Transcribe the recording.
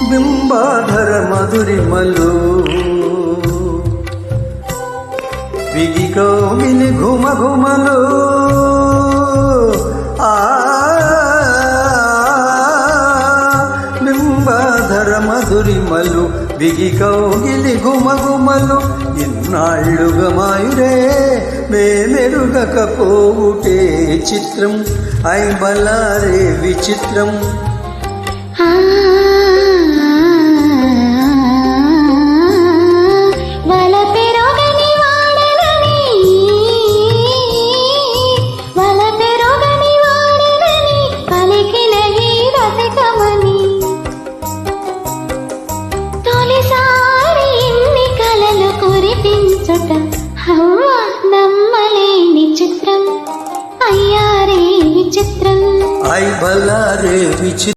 బింబాధర మధురిమలు బిగి కౌగిలి ఘుమ ఘుమలు బింబాధర మధురిమలు బిగి కౌగిలి ఘుమ ఘుమలు ఇన్నాళ్ళుగా మాయురే మేమెరుగకపోవుటే చిత్రం ఐ బలారే విచిత్రం నమ్మలేని చిత్రం అయ్యారే విచిత్రం ఐ బలారే విచిత్రం